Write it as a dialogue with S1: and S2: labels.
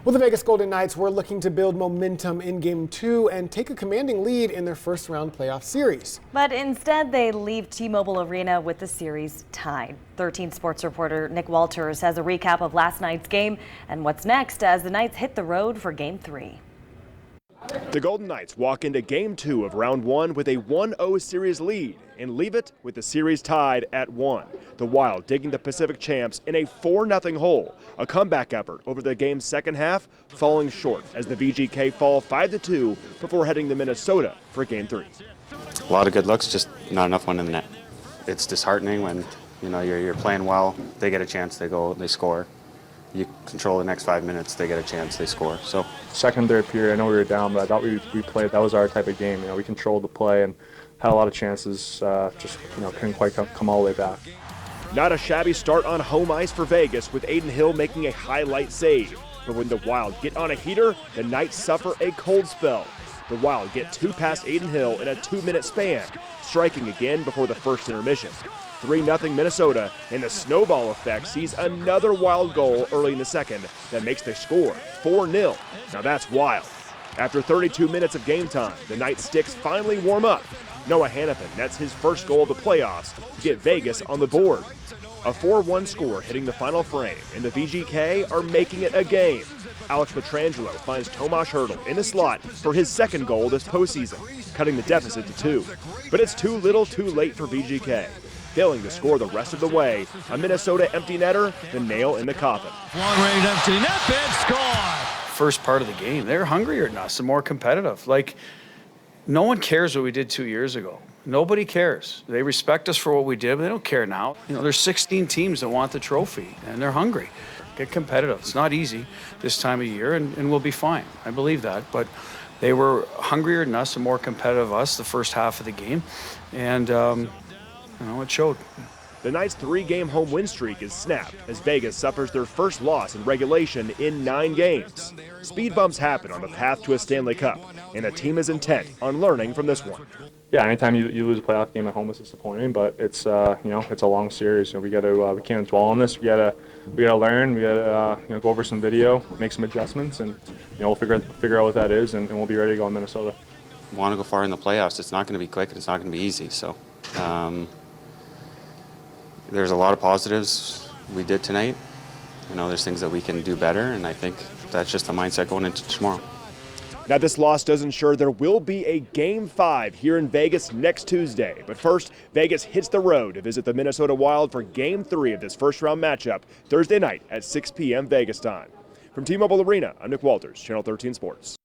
S1: Well, the Vegas Golden Knights were looking to build momentum in Game 2 and take a commanding lead in their first-round playoff series.
S2: But instead, they leave T-Mobile Arena with the series tied. 13 Sports reporter Nick Walters has a recap of last night's game and what's next as the Knights hit the road for Game 3.
S3: The Golden Knights walk into Game 2 of Round 1 with a 1-0 series lead and leave it with the series tied at 1. The Wild digging the Pacific champs in a 4-0 hole, a comeback effort over the game's second half, falling short as the VGK fall 5-2 before heading to Minnesota for Game 3.
S4: A lot of good looks, just not enough one in the net. It's disheartening when you're playing well, they get a chance, they go, they score. You control the next 5 minutes, they get a chance, they score. So
S5: second, third period, I know we were down, but I thought we played. That was our type of game. We controlled the play and had a lot of chances. Just couldn't quite come all the way back.
S3: Not a shabby start on home ice for Vegas, with Adin Hill making a highlight save. But when the Wild get on a heater, the Knights suffer a cold spell. The Wild get 2 past Adin Hill in a 2-minute span, striking again before the first intermission. 3-0 Minnesota, and the snowball effect sees another Wild goal early in the second that makes the score 4-0. Now that's wild. After 32 minutes of game time, the Knights sticks finally warm up. Noah Hannafin nets his first goal of the playoffs to get Vegas on the board. A 4-1 score hitting the final frame, and the VGK are making it a game. Alex Pietrangelo finds Tomas Hertl in the slot for his second goal this postseason, cutting the deficit to 2. But it's too little too late for VGK. Failing to score the rest of the way, a Minnesota empty netter, the nail in the coffin.
S6: Long-range empty net, big score!
S7: First part of the game, they're hungrier than us and more competitive. No one cares what we did 2 years ago. Nobody cares. They respect us for what we did, but they don't care now. There's 16 teams that want the trophy, and they're hungry. Get competitive. It's not easy this time of year, and we'll be fine. I believe that, but they were hungrier than us and more competitive than us the first half of the game, and it showed.
S3: The Knights' 3-game home win streak is snapped as Vegas suffers their first loss in regulation in 9 games. Speed bumps happen on the path to a Stanley Cup, and the team is intent on learning from this one.
S5: Yeah, anytime you lose a playoff game at home is disappointing, but it's it's a long series. We can't dwell on this. We gotta learn. We gotta go over some video, make some adjustments, and we'll figure out what that is, and we'll be ready to go in Minnesota.
S4: we want to go far in the playoffs. It's not going to be quick and it's not going to be easy. So there's a lot of positives we did tonight. There's things that we can do better, and I think that's just the mindset going into tomorrow.
S3: Now, this loss does ensure there will be a Game 5 here in Vegas next Tuesday. But first, Vegas hits the road to visit the Minnesota Wild for Game 3 of this first-round matchup Thursday night at 6 p.m. Vegas time. From T-Mobile Arena, I'm Nick Walters, Channel 13 Sports.